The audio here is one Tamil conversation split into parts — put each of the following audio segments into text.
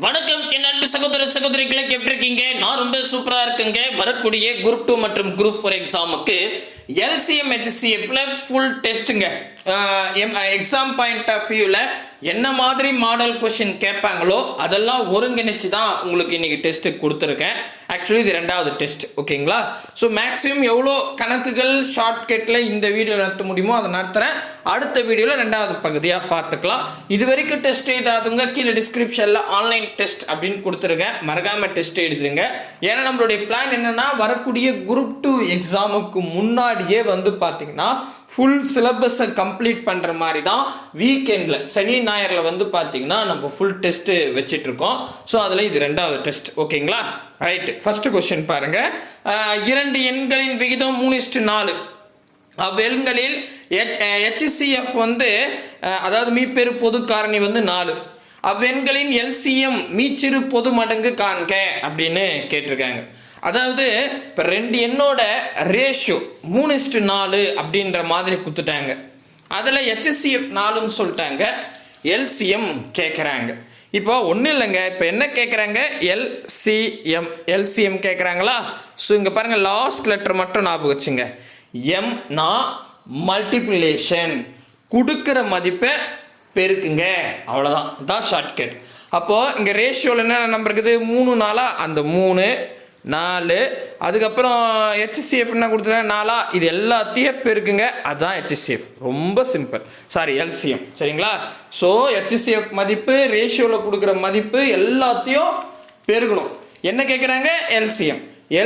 வணக்கம் என் அன்பு சகோதர சகோதரிகளுக்கு எப்படி இருக்கீங்க? நான் ரொம்ப சூப்பரா இருக்குங்க. வரக்கூடிய குரூப் 2 மற்றும் குரூப் 4 எக்ஸாமுக்கு LCM HCFல ஃபுல் டெஸ்ட்டுங்க. எக்ஸாம் பாயிண்ட் ஆஃப் வியூவில் என்ன மாதிரி மாடல் கொஷின் கேட்பாங்களோ அதெல்லாம் ஒருங்கிணைச்சு தான் உங்களுக்கு இன்னைக்கு டெஸ்ட்டு கொடுத்துருக்கேன். ஆக்சுவலி இது 2வது டெஸ்ட், ஓகேங்களா? ஸோ மேக்ஸிமம் எவ்வளோ கணக்குகள் ஷார்ட்கட்டில் இந்த வீடியோ நடத்த முடியுமோ அதை நடத்துகிறேன். அடுத்த வீடியோவில் 2வது பகுதியாக பார்த்துக்கலாம். இது வரைக்கும் டெஸ்ட் எழுதாதவங்க கீழே டிஸ்கிரிப்ஷனில் ஆன்லைன் டெஸ்ட் அப்படின்னு கொடுத்துருக்கேன். மறக்காமல் டெஸ்ட் எழுதுருங்க. ஏன்னா நம்மளுடைய பிளான் என்னென்னா வரக்கூடிய குரூப் 2 எக்ஸாமுக்கு முன்னாடியே வந்து பார்த்தீங்கன்னா ஃபுல் சிலபஸை கம்ப்ளீட் பண்ணுற மாதிரி தான் வீக்கெண்டில் சனி ஞாயிறில் வந்து பார்த்தீங்கன்னா நம்ம ஃபுல் டெஸ்ட்டு வச்சிட்ருக்கோம். ஸோ அதில் இது 2வது டெஸ்ட், ஓகேங்களா? ரைட்டு, ஃபஸ்ட்டு கொஸ்டின் பாருங்கள். 2 எண்களின் விகிதம் 3:4. அவ்வெண்களில் HCF வந்து அதாவது மீப்பெரு பொது காரணி வந்து 4. அவ்வெண்களின் LCM மீச்சிறு பொது மடங்கு காண்க அப்படின்னு கேட்டிருக்காங்க. அதாவது இப்போ 2 எண்ணோட ரேஷியோ 3:4 அப்படின்ற மாதிரி கொடுத்துட்டாங்க. அதில் HCF 4ன்னு சொல்லிட்டாங்க, LCM கேட்குறாங்க. இப்போ ஒன்றும் இல்லைங்க, இப்போ என்ன கேட்குறாங்க? LCM கேட்குறாங்களா? ஸோ இங்கே பாருங்கள், லாஸ்ட் லெட்டர் மட்டும் ஞாபகம் வச்சுங்க. எம்னா மல்டிப்ளிகேஷன், கொடுக்குற மதிப்பை பெருக்குங்க, அவ்வளோதான், தான் ஷார்ட்கட். அப்போது இங்கே ரேஷியோவில் என்ன நம்பர் இருக்குது? 3 4, அந்த 3 4, அதுக்கப்புறம் HCF என்ன கொடுத்துருக்காங்க? 4. இது எல்லாத்தையும் பெருக்குங்க, அதுதான் HCF. ரொம்ப சிம்பிள். சாரி, LCM, சரிங்களா? ஸோ HCF மதிப்பு, ரேஷியோவில் கொடுக்குற மதிப்பு எல்லாத்தையும் பெருக்கணும். என்ன கேட்குறாங்க?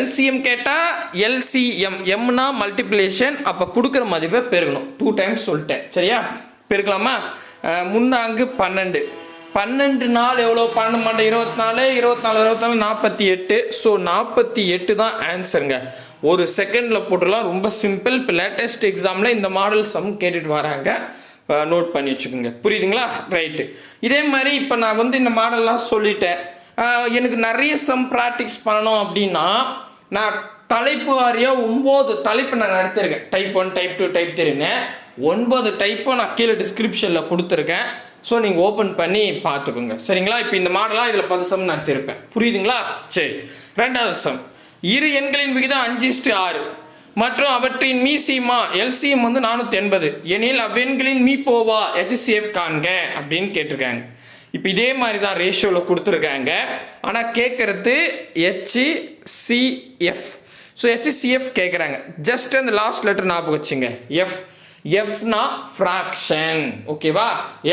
LCM கேட்டால் LCM, எம்னா மல்டிப்ளிகேஷன், அப்போ கொடுக்குற மதிப்பை பெருக்கணும். 2 டைம்ஸ் சொல்லிட்டேன், சரியா? பெருக்கலாமா? 3 12, 12 நாள் எவ்வளோ? 12 24, 24 48. ஸோ 48 தான் ஆன்சருங்க. ஒரு செகண்டில் போட்டுடலாம், ரொம்ப சிம்பிள். இப்போ லேட்டஸ்ட் எக்ஸாமில் இந்த மாடல் சம் கேட்டுட்டு வராங்க, நோட் பண்ணி வச்சுக்கோங்க. புரியுதுங்களா? ரைட்டு. இதே மாதிரி இப்போ நான் வந்து இந்த மாடல்லாம் சொல்லிட்டேன். எனக்கு நிறைய சம் ப்ராக்டிஸ் பண்ணணும் அப்படின்னா நான் தலைப்பு வாரியாக 9 தலைப்பு நான் நடத்திருக்கேன். டைப் 1, டைப் 2, டைப் 3ன்னு 9 டைப்பும் நான் கீழே டிஸ்கிரிப்ஷனில் கொடுத்துருக்கேன். ஸோ நீங்கள் ஓப்பன் பண்ணி பார்த்துக்கோங்க, சரிங்களா? இப்போ இந்த மாடலாக இதில் 10 சம் நடத்திருப்பேன். புரியுதுங்களா? சரி, 2வது சம். 2 எண்களின் விகிதம் 5:6 மற்றும் அவற்றின் மீசிமா LCM வந்து 480 எனில் அவ்வெண்களின் மீப்போவா HCF காண்க அப்படின்னு கேட்டிருக்காங்க. இப்போ இதே மாதிரி தான் ரேஷியோவில் கொடுத்துருக்காங்க, ஆனால் கேட்குறது HCF. ஸோ HCF கேட்குறாங்க. ஜஸ்ட் அந்த லாஸ்ட் லெட்டர் ஞாபகம் வச்சுங்க. எஃப்னா ஃப்ராக்ஷன், ஓகேவா?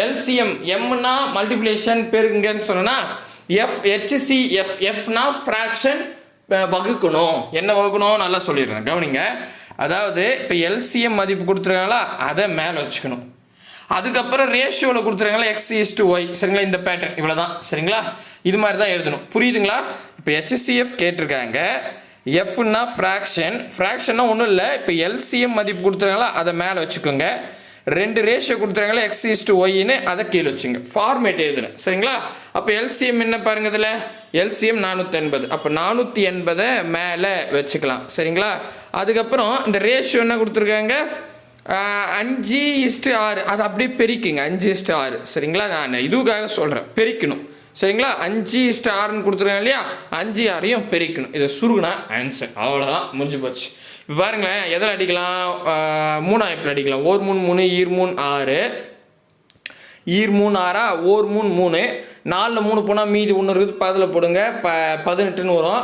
LCM எம்னா மல்டிப்ளிகேஷன், பெருக்குங்கன்னு சொன்னா HCF, எஃப்னா ஃப்ராக்ஷன், வகுக்கணும். என்ன வகுக்கணும் நல்லா சொல்லிடுறேன், கவனிங்க. அதாவது இப்போ LCM மதிப்பு கொடுத்துருக்காங்களா, அதை மேலே வச்சுக்கணும். அதுக்கப்புறம் ரேஷியோவில் கொடுத்துருக்காங்களா X:Y, சரிங்களா? இந்த பேட்டர்ன் இவ்வளோ தான், சரிங்களா? இது மாதிரி தான் எழுதணும். புரியுதுங்களா? இப்போ HCF கேட்டிருக்காங்க, எஃப்னா ஃப்ராக்ஷன்னா ஒன்றும் இல்லை. இப்போ LCM மதிப்பு கொடுத்துருக்காங்களா, அதை மேலே வச்சுக்கோங்க. 2 ரேஷியோ கொடுத்துருக்காங்களா X:Y, அதை கீழே வச்சுங்க. ஃபார்மேட் எழுதுறேன், சரிங்களா? அப்போ LCM என்ன பாருங்க, இதில் LCM 480. அப்போ 480 மேலே வச்சுக்கலாம், சரிங்களா? அதுக்கப்புறம் இந்த ரேஷியோ என்ன கொடுத்துருக்காங்க? 5:6. அது அப்படியே பெருக்கிங்க, 5:6, சரிங்களா? நான் இதுக்காக சொல்கிறேன், பெருக்கணும், சரிங்களா? 5:6ன்னு கொடுத்துருக்காங்க இல்லையா, 5 6ஐயும் பெருக்கணும். இதை சுருகுனா ஆன்சர், அவ்வளோதான், முடிஞ்சு போச்சு. இப்போ பாருங்களேன், எதில் அடிக்கலாம்? 3 எப்படி அடிக்கலாம்? 1 3 3, ஈர் 3 6, ஈர் 3 6, 1 3 3, 4ல் 3 போனால் மீதி 1 இருக்குது, 10ல் போடுங்க, 18ன்னு வரும்.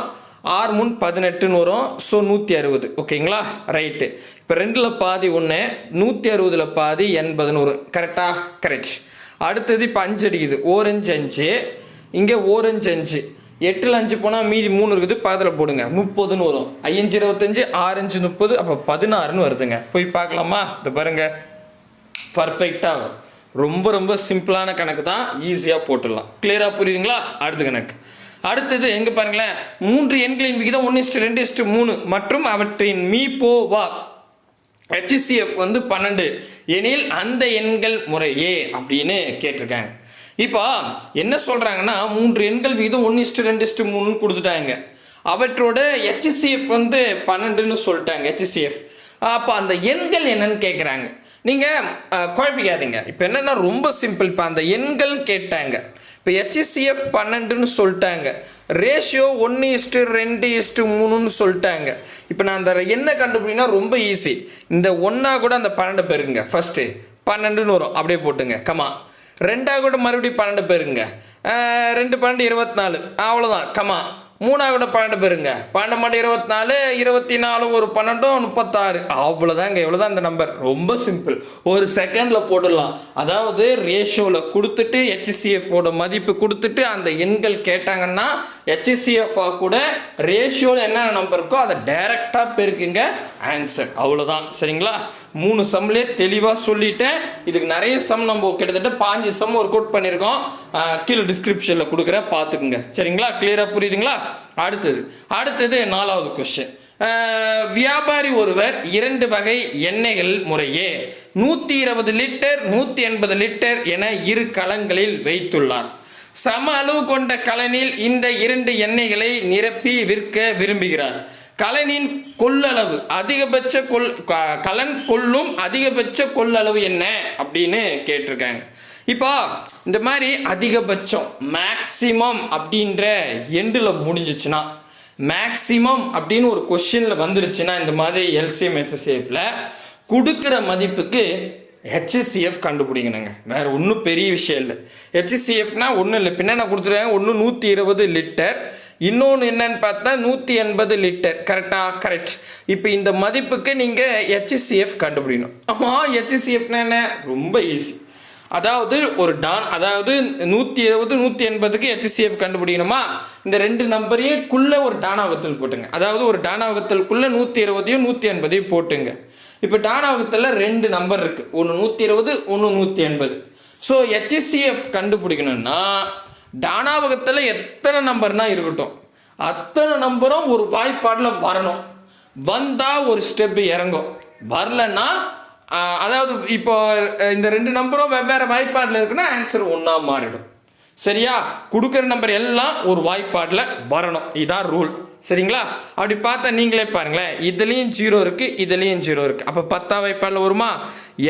6 3 18ன்னு வரும். ஸோ 160, ஓகேங்களா? ரைட்டு. இப்போ 2ல் பாதி 1, 160ல் பாதி 80ன்னு வரும். கரெக்டா? கரெக்ட். அடுத்தது இப்போ 5 அடிக்குது, 1 5 5, இங்கே 1 5 5, 8ல் 5 போனால் மீதி 3 இருக்குது, 10ல் போடுங்க, 30ன்னு வரும். 5 25, 6 5 30, அப்போ 16ன்னு வருதுங்க. போய் பார்க்கலாமா? இது பாருங்க, பர்ஃபெக்டாக வரும். ரொம்ப ரொம்ப சிம்பிளான கணக்கு தான், ஈஸியாக போட்டுடலாம். கிளியராக புரியுதுங்களா? அடுத்த கணக்கு. அடுத்தது எங்கே பாருங்களேன், 3 எண்களின் விகிதம் 1:2:3 மற்றும் அவற்றின் மீப்போவா HCF வந்து 12 எனில் அந்த எண்கள் முறையே அப்படின்னு கேட்டிருக்காங்க. இப்போ என்ன சொல்கிறாங்கன்னா, 3 எண்கள் விகிதம் 1:2:3 கொடுத்துட்டாங்க. அவற்றோட HCF வந்து 12ன்னு சொல்லிட்டாங்க, HCF. அப்போ அந்த எண்கள் என்னன்னு கேட்குறாங்க. நீங்கள் குழப்பிக்காதீங்க. இப்போ என்னென்னா ரொம்ப சிம்பிள். இப்போ அந்த எண்கள் கேட்டாங்க, இப்போ HCF 12ன்னு சொல்லிட்டாங்க, ரேஷியோ 1:2:3ன்னு சொல்லிட்டாங்க. இப்போ நான் அந்த என்ன கண்டுபிடினா ரொம்ப ஈஸி. இந்த 1 கூட அந்த 12 பேருங்க, ஃபஸ்ட்டு 12ன்னு வரும், அப்படியே போட்டுங்க கமா. 2 கூட மறுபடியும் 12 பேருங்க, 2 12 24, அவ்வளோதான் கமா. 3 கூட 12 பேருங்க, 12 மட்டும் 24, 24 ஒரு 12 36, அவ்வளோதாங்க. எவ்வளோதான் இந்த நம்பர், ரொம்ப சிம்பிள், ஒரு செகண்டில் போட்டுடலாம். அதாவது ரேஷியோவில் கொடுத்துட்டு HCFோட மதிப்பு கொடுத்துட்டு அந்த எண்கள் கேட்டாங்கன்னா HCF கூட ரேஷியோவில் என்ன நம்பர் இருக்கோ அதை டைரெக்டாக பெருக்குங்க, ஆன்சர், அவ்வளோதான். சரிங்களா? 3 சம்லேயே தெளிவாக சொல்லிட்டேன். இதுக்கு நிறைய சம் நம்ம கிட்டத்தட்ட 5 சம் ஒரு கோட் பண்ணியிருக்கோம், கீழே டிஸ்கிரிப்ஷனில் கொடுக்குறேன், பார்த்துக்குங்க. சரிங்களா? கிளியராக புரியுதுங்களா? அடுத்தது 4வது கொஸ்டின். வியாபாரி ஒருவர் 2 வகை எண்ணெய்கள் முறையே 120 லிட்டர் 180 லிட்டர் என 2 கலங்களில் வைத்துள்ளார். சம அளவு கொண்ட கலனில் இந்த 2 எண்ணெய்களை நிரப்பி விற்க விரும்புகிறார். கலனின் கொள்ளளவு அதிகபட்ச கலன் கொள்ளும் அதிகபட்ச கொள்ளளவு என்ன அப்படின்னு கேட்டிருக்காங்க. இப்போ இந்த மாதிரி அதிகபட்சம் மேக்சிமம் அப்படின்ற எண்டில் முடிஞ்சிச்சுன்னா, மேக்சிமம் அப்படின்னு ஒரு கொஸ்டினில் வந்துருச்சுன்னா இந்த மாதிரி எல்சிஎம் HCFல கொடுக்குற மதிப்புக்கு HCF கண்டுபிடிக்கணுங்க, வேறு ஒன்றும் பெரிய விஷயம் இல்லை. HCFனா ஒன்றும் இல்லை, பின்னா நான் கொடுத்துருவேன். ஒன்று 120 லிட்டர், இன்னொன்று என்னன்னு பார்த்தா 180 லிட்டர். கரெக்ட். இப்போ இந்த மதிப்புக்கு நீங்கள் HCF கண்டுபிடிக்கணும். ஆமாம், HCFனா என்ன, ரொம்ப ஈஸி. அதாவது ஒரு அதாவது 120 180க்கு HCF கண்டுபிடிக்கணுமா, இந்த 2 நம்பரையுக்குள்ள ஒரு டானாவகத்தில் போட்டுங்க. அதாவது ஒரு டானாவகத்திற்குள்ள 120 180 போட்டுங்க. இப்போ டானாவகத்தில் 2 நம்பர் இருக்கு, ஒன்று 120 ஒன்று 180. ஸோ HCF கண்டுபிடிக்கணும்னா டானாவகத்தில் எத்தனை நம்பர்னா இருக்கட்டும், அத்தனை நம்பரும் ஒரு வாய்ப்பாடில் வரணும். வந்தால் ஒரு ஸ்டெப் இறங்கும், வரலன்னா அதாவது இப்போ இந்த 2 நம்பரும் வெவ்வேறு வாய்ப்பாடில் இருக்குன்னா ஆன்சர் ஒன்றா மாறிடும். சரியா? கொடுக்குற நம்பர் எல்லாம் ஒரு வாய்ப்பாடில் வரணும், இதான் ரூல். சரிங்களா? அப்படி பார்த்தா நீங்களே பாருங்களேன், இதுலேயும் 0 இருக்குது, இதுலேயும் 0 இருக்குது. அப்போ 10ஆம் வாய்ப்பாடில் வருமா?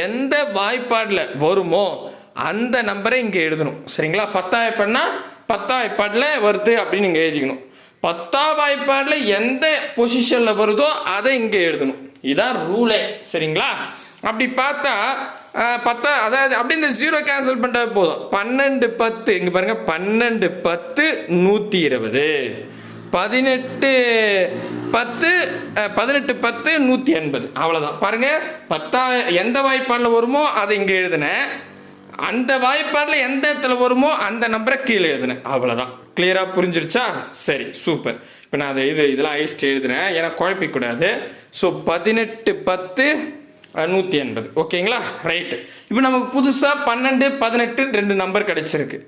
எந்த வாய்ப்பாடில் வருமோ அந்த நம்பரை இங்கே எழுதணும். சரிங்களா? 10ஆம் வாய்ப்பாடுனா 10ஆம் வாய்ப்பாடில் வருது அப்படின்னு இங்கே எழுதிக்கணும். 10ஆம் வாய்ப்பாடில் எந்த பொசிஷனில் வருதோ அதை இங்கே எழுதணும், இதான் ரூலே. சரிங்களா? அப்படி பார்த்தா 10, அதாவது அப்படி இந்த 0 கேன்சல் பண்ணிட்டா போதும். 12 10, இங்கே பாருங்கள், 12 10 120, 18 10 180, அவ்வளோதான். பாருங்கள், 10 எந்த வாய்ப்பாடில் வருமோ அதை இங்கே எழுதுனேன், அந்த வாய்ப்பாடில் எந்த இடத்துல வருமோ அந்த நம்பரை கீழே எழுதுனேன், அவ்வளோதான். கிளியராக புரிஞ்சிருச்சா? சரி, சூப்பர். இப்போ நான் அதை இதெல்லாம் ஐஸ்ட்டு எழுதுனேன், ஏன்னா குழப்பிக்கூடாது. ஸோ 18 10 180, ஓகேங்களா? ரைட்டு. இப்போ நமக்கு புதுசாக 12 18 2 நம்பர் கிடச்சிருக்கு.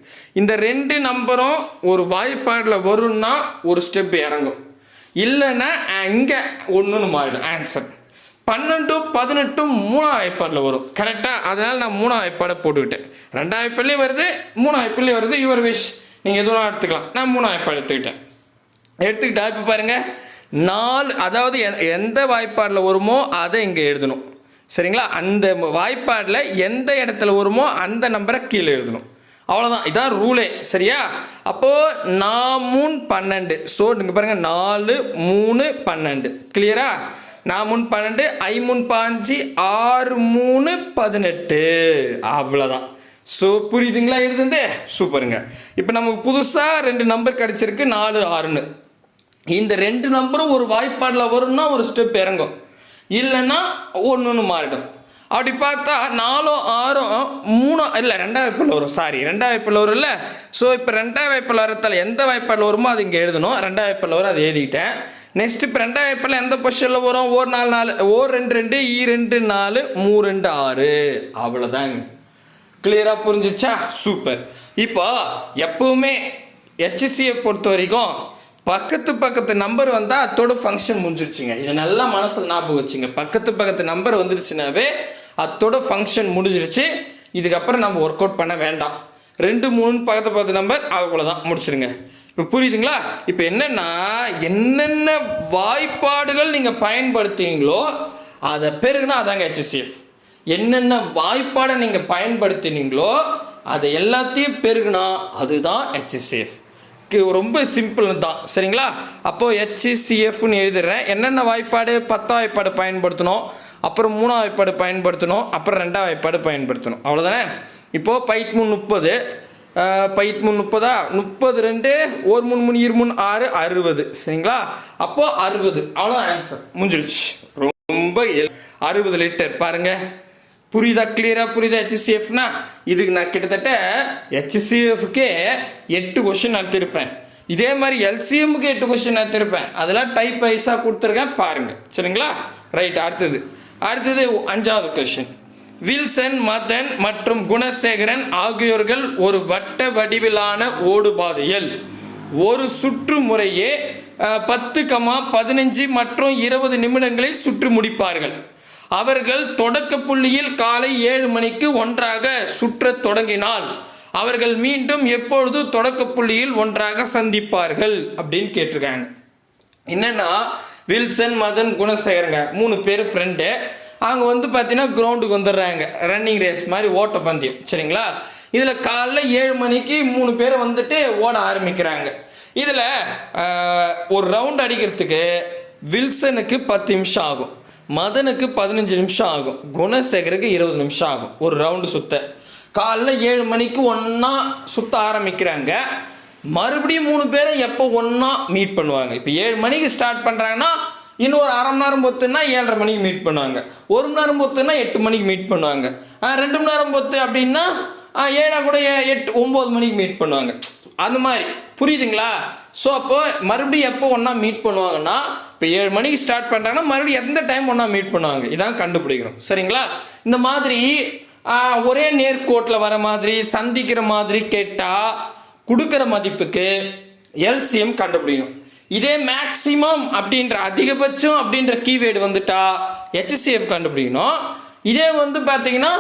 இந்த 2 நம்பரும் ஒரு வாய்ப்பாடில் வரும்னா ஒரு ஸ்டெப் இறங்கும், இல்லைன்னா இங்கே ஒன்றுன்னு மாறிடும் ஆன்சர். 12 18 3ஆம் வாய்ப்பாடில் வரும், கரெக்டாக? அதனால் நான் 3ஆம் வாய்ப்பாடை போட்டுக்கிட்டேன். 2ஆம் வாய்ப்பாட்லேயும் வருது, 3ஆம் வாய்ப்பாட்லேயும் வருது, யுவர் விஷ், நீங்கள் எதுவும் எடுத்துக்கலாம். நான் 3ஆம் வாய்ப்பாடு எடுத்துக்கிட்டா இப்போ பாருங்கள் 4, அதாவது எந்த வாய்ப்பாடில் வருமோ அதை இங்கே எழுதணும். சரிங்களா? அந்த வாய்ப்பாடில் எந்த இடத்துல வருமோ அந்த நம்பரை கீழே எழுதணும், அவ்வளோதான். இதான் ரூலே. சரியா? அப்போது 4 12, ஸோ நீங்கள் பாருங்கள் 4 3 12, கிளியரா? 4 12 5 5 6 3 18, அவ்வளோதான். ஸோ புரியுதுங்களா எழுதுந்தே? சூப்பருங்க. இப்போ நமக்கு புதுசாக 2 நம்பர் கிடச்சிருக்கு, 4 6ன்னு. இந்த 2 நம்பரும் ஒரு வாய்ப்பாடில் வரும்னா ஒரு ஸ்டெப் இறங்கும், இல்லைன்னா ஒன்று மாறிடும். அப்படி பார்த்தா 4 6 3 இல்லை 2ஆம் வாய்ப்பாடில் வரும், சாரி 2ஆம் வாய்ப்பாடில் வரும் இல்லை. ஸோ இப்போ 2ஆம் வாய்ப்பாடில் வரத்தால் எந்த வாய்ப்பாடில் வருமோ அது இங்கே எழுதணும். 2ஆம் வாய்ப்பாடில் வரும், அதை எழுதிக்கிட்டேன். நெக்ஸ்ட் இப்போ 2ஆம் வாய்ப்பாடில் எந்த பொசிஷனில் வரும்? ஓர் 4 4, ஓர் 2 2, ஈ 2 4, மூ 2 6, அவ்வளோதாங்க. கிளியராக புரிஞ்சிச்சா? சூப்பர். இப்போ எப்பவுமே HCF பொறுத்த வரைக்கும் பக்கத்து நம்பர் வந்தால் அதோட ஃபங்க்ஷன் முடிஞ்சிருச்சுங்க. இதை நல்லா மனசில் ஞாபகம் வச்சுங்க. பக்கத்து நம்பர் வந்துருச்சுனாவே அதோட ஃபங்க்ஷன் முடிஞ்சிருச்சு. இதுக்கப்புறம் நம்ம ஒர்க் அவுட் பண்ண வேண்டாம். 2 3 பக்கத்து நம்பர் அவ்வளோதான், முடிச்சிருங்க. இப்போ புரியுதுங்களா? இப்போ என்னென்ன வாய்ப்பாடுகள் நீங்கள் பயன்படுத்துவீங்களோ அதை பெருகுனா அதாங்க HCF. என்னென்ன வாய்ப்பாடை நீங்கள் பயன்படுத்தினீங்களோ அதை எல்லாத்தையும் பெருகுனா அதுதான் HCF. ரொம்ப சிம்பிள் தான், சரிங்களா? அப்போது HCFன்னு எழுதிடுறேன். என்னென்ன வாய்ப்பாடு? 10 வாய்ப்பாடு பயன்படுத்தணும், அப்புறம் 3 வாய்ப்பாடு பயன்படுத்தணும், அப்புறம் 2 வாய்ப்பாடு பயன்படுத்தணும். அவ்வளோதானே? இப்போது பைத் 30 பைத் 30 30 2 1 3 3 2 3 6 60, சரிங்களா? அப்போது 60, அவ்வளோ ஆன்சர் முடிஞ்சிடுச்சு. ரொம்ப 60 லிட்டர் பாருங்க. புரியுதா? கிளியராக புரியுதா? HCFனா இதுக்கு நான் கிட்டத்தட்ட HCFக்கே 8 கொஷின் நடத்திருப்பேன். இதே மாதிரி LCMக்கு 8 கொஷின் நடத்திருப்பேன். அதெல்லாம் டைப் வைஸாக கொடுத்துருக்கேன் பாருங்க, சரிங்களா? ரைட். அடுத்தது 5வது கொஷின். வில்சன், மதன் மற்றும் குணசேகரன் ஆகியோர்கள் ஒரு வட்ட வடிவிலான ஓடுபாதையில் ஒரு சுற்று முறையே 10, 15 மற்றும் 20 நிமிடங்களை சுற்றி முடிப்பார்கள். அவர்கள் தொடக்க புள்ளியில் காலை 7 மணிக்கு ஒன்றாக சுற்ற தொடங்கினால் அவர்கள் மீண்டும் எப்பொழுது தொடக்க புள்ளியில் ஒன்றாக சந்திப்பார்கள் அப்படின்னு கேட்டிருக்காங்க. என்னன்னா, வில்சன், மதன், குணசேகரங்க 3 பேர் ஃப்ரெண்டு. அவங்க பார்த்தீங்கன்னா கிரவுண்டுக்கு வந்துடுறாங்க. ரன்னிங் ரேஸ் மாதிரி ஓட்ட பந்தயம், சரிங்களா? இதில் காலைல 7 மணிக்கு 3 பேர் ஓட ஆரம்பிக்கிறாங்க. இதில் ஒரு ரவுண்ட் அடிக்கிறதுக்கு வில்சனுக்கு 10 நிமிஷம் ஆகும், மதனுக்கு 15 நிமிஷம் ஆகும், குணசேகருக்கு 20 நிமிஷம் ஆகும் ஒரு ரவுண்டு சுத்த. காலைல 7 மணிக்கு ஒன்றா சுற்ற ஆரம்பிக்கிறாங்க. மறுபடியும் 3 பேரை எப்போ ஒன்றா மீட் பண்ணுவாங்க? இப்போ 7 மணிக்கு ஸ்டார்ட் பண்ணுறாங்கன்னா இன்னும் ஒரு அரை மணி நேரம் பொத்துன்னா 7:30 மணிக்கு மீட் பண்ணுவாங்க. 1 மணி நேரம் பொத்துன்னா 8 மணிக்கு மீட் பண்ணுவாங்க. 2 மணி நேரம் பொத்து அப்படின்னா 7 கூட 8 9 மணிக்கு மீட் பண்ணுவாங்க. அந்த மாதிரி புரியுதுங்களா? ஸோ அப்போ மறுபடியும் எப்போ ஒன்றா மீட் பண்ணுவாங்கன்னா, இப்போ 7 மணிக்கு ஸ்டார்ட் பண்ணுறாங்கன்னா மறுபடியும் எந்த டைம் ஒன்றா மீட் பண்ணுவாங்க, இதான் கண்டுபிடிக்கணும், சரிங்களா? இந்த மாதிரி ஒரே நேர்கோட்டில் வர மாதிரி சந்திக்கிற மாதிரி கேட்டால் கொடுக்குற மதிப்புக்கு LCM கண்டுபிடிக்கணும். இதே மேக்சிமம் அப்படின்ற அதிகபட்சம் அப்படின்ற கீவேர்டு வந்துட்டா HCF கண்டுபிடிக்கணும். இதே பார்த்தீங்கன்னா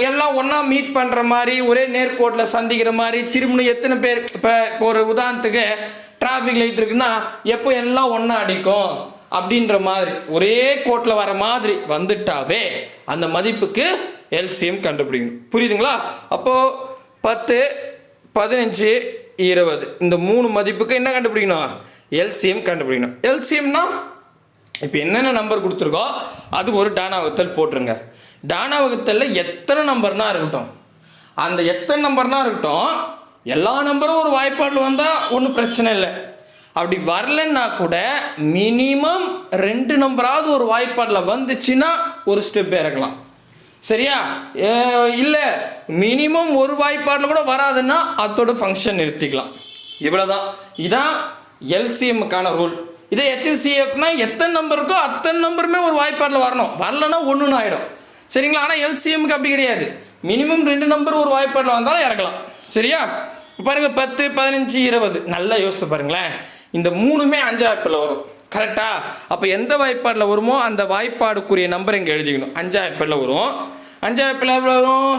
எல்லாம் ஒன்றா மீட் பண்ணுற மாதிரி ஒரே நேர்கோட்டில் சந்திக்கிற மாதிரி திரும்பணும் எத்தனை பேர், இப்போ ஒரு உதாரணத்துக்கு டிராஃபிக் லைட் இருக்குன்னா எப்போ எல்லாம் ஒன்றா அடிக்கும் அப்படின்ற மாதிரி ஒரே கோட்டில் வர மாதிரி வந்துட்டாவே அந்த மதிப்புக்கு LCM கண்டுபிடிக்கணும். புரியுதுங்களா? அப்போது 10, 15, 20 இந்த 3 மதிப்புக்கு என்ன கண்டுபிடிக்கணும்? LCM கண்டுபிடிக்கணும். LCMனா இப்போ என்னென்ன நம்பர் கொடுத்துருக்கோ அது ஒரு டானா வகுத்தல் போட்டுருங்க. டானா வகுத்தலில் எத்தனை நம்பர்னா இருக்கட்டும், அந்த எத்தனை நம்பர்னா இருக்கட்டும், எல்லா நம்பரும் ஒரு வாய்ப்பாடில் வந்தால் ஒன்றும் பிரச்சனை இல்லை. அப்படி வரலன்னா கூட மினிமம் 2 நம்பராவது ஒரு வாய்ப்பாடில் வந்துச்சுன்னா ஒரு ஸ்டெப் இறக்கலாம், சரியா? இல்லை மினிமம் ஒரு வாய்ப்பாடில் கூட வராதுன்னா அதோட ஃபங்க்ஷன் நிறுத்திக்கலாம். இவ்வளோதான். இதான் LCMக்கான ரூல். இதே HCFனா எத்தனை நம்பர் இருக்கோ அத்தனை நம்பருமே ஒரு வாய்ப்பாடில் வரணும், வரலன்னா ஒன்றுன்னு ஆகிடும், சரிங்களா? ஆனால் LCMக்கு அப்படி கிடையாது. மினிமம் 2 நம்பர் ஒரு வாய்ப்பாடில் வந்தாலும் இறக்கலாம், சரியா? பாருங்கள் 10, 15, 20 நல்லா யோசித்து பாருங்களேன். இந்த 3மே 5 வாய்ப்பாடில் வரும், கரெக்டா? அப்போ எந்த வாய்ப்பாடில் வருமோ அந்த வாய்ப்பாடுக்குரிய நம்பர் இங்கே எழுதிக்கணும். 5 வாய்ப்பாடில் வரும். 5 வாய்ப்பாடில் எவ்வளோ வரும்?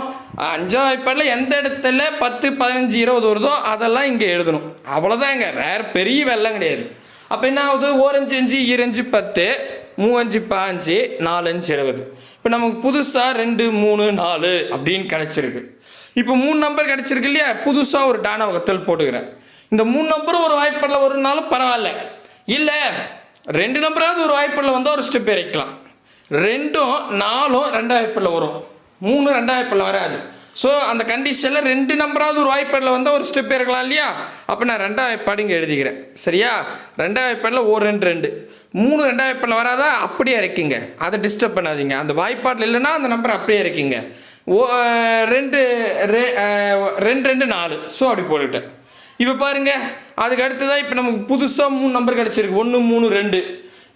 5 வாய்ப்பாடில் எந்த இடத்துல 10, 15, 20 வருதோ அதெல்லாம் இங்கே எழுதணும். அவ்வளோதாங்க, வேறு பெரிய வெள்ளம் கிடையாது. அப்போ என்ன ஆகுது? 1 5 5 2 5 10 3 5 15 4 5 20. இப்போ நமக்கு புதுசாக 2 3 4 அப்படின்னு கிடச்சிருக்கு. இப்போ 3 நம்பர் கிடச்சிருக்கு இல்லையா? புதுசாக ஒரு டானா வகுத்தல் போட்டுக்கிறேன். இந்த 3 நம்பரும் ஒரு வாய்ப்பாடில் வரும்னாலும் பரவாயில்ல. இல்லை 2 நம்பராவது ஒரு வாய்ப்பாடில் வந்தால் ஒரு ஸ்டெப் இறக்கலாம். 2ம் 4ம் 2 வாய்ப்பாடில் வரும், 3 2 வாய்ப்பாடில் வராது. ஸோ அந்த கண்டிஷனில் 2 நம்பராவது ஒரு வாய்ப்பாடில் வந்தால் ஒரு ஸ்டெப் இருக்கலாம் இல்லையா? அப்போ நான் 2 வாய்ப்பாடு இங்கே எழுதிக்கிறேன், சரியா? 2 வாய்ப்பாடில் 1 2 2 3 2 வாய்ப்பாடில் வராதா? அப்படியே இறக்கிங்க, அதை டிஸ்டர்ப் பண்ணாதீங்க. அந்த வாய்ப்பாடில் இல்லைன்னா அந்த நம்பர் அப்படியே இறக்கிங்க. 2 2 2 4. ஸோ அப்படி போட்டுவிட்டேன். இப்போ பாருங்கள், அதுக்கு அடுத்ததான் இப்போ நமக்கு புதுசாக 3 நம்பர் கிடச்சிருக்கு. 1 3 2.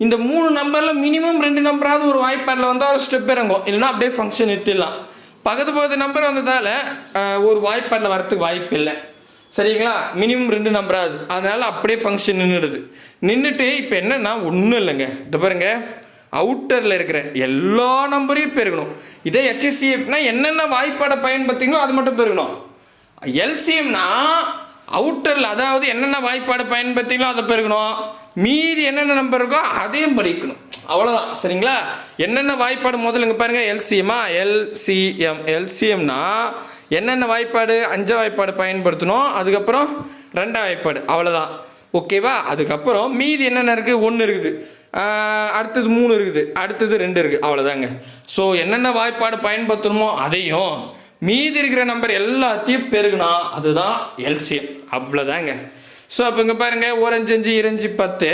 இந்த 3 நம்பரில் மினிமம் 2 நம்பராவது ஒரு வாய்ப்பாடில் வந்தால் ஒரு ஸ்டெப் இறங்கும், இல்லைன்னா அப்படியே ஃபங்க்ஷன் நிறுத்திடலாம். பக்கத்து நம்பர் வந்ததால் ஒரு வாய்ப்பாடில் வரத்துக்கு வாய்ப்பு இல்லை, சரிங்களா? மினிமம் 2 நம்பராது, அதனால் அப்படியே ஃபங்க்ஷன் நின்றுட்டு இப்போ என்னென்னா ஒன்றும் இல்லைங்க. இது பாருங்க, அவுட்டரில் இருக்கிற எல்லா நம்பரையும் பெருகணும். இதே HCFனா என்னென்ன வாய்ப்பாடை பயன்படுத்திங்களோ அது மட்டும் பெருகணும். LCMனா அவுட்டரில் அதாவது என்னென்ன வாய்ப்பாடு பயன்படுத்திங்களோ அதை பெருகணும், மீதி என்னென்ன நம்பர் இருக்கோ அதையும் படிக்கணும், அவ்வளோதான், சரிங்களா? என்னென்ன வாய்ப்பாடு முதல்ல இங்கே பாருங்கள். LCMனா LCMனா என்னென்ன வாய்ப்பாடு? 5 வாய்ப்பாடு பயன்படுத்தணும், அதுக்கப்புறம் 2 வாய்ப்பாடு, அவ்வளோதான். ஓகேவா? அதுக்கப்புறம் மீதி என்னென்ன இருக்குது? 1 இருக்குது, அடுத்தது 3 இருக்குது, அடுத்தது 2 இருக்குது, அவ்வளோதாங்க. ஸோ என்னென்ன வாய்ப்பாடு பயன்படுத்தணுமோ அதையும் மீதி இருக்கிற நம்பர் எல்லாத்தையும் பெருகுனா அதுதான் எல்சிஎம், அவ்வளோதாங்க. ஸோ அப்போ இங்கே பாருங்கள், 1 5 5 2 10,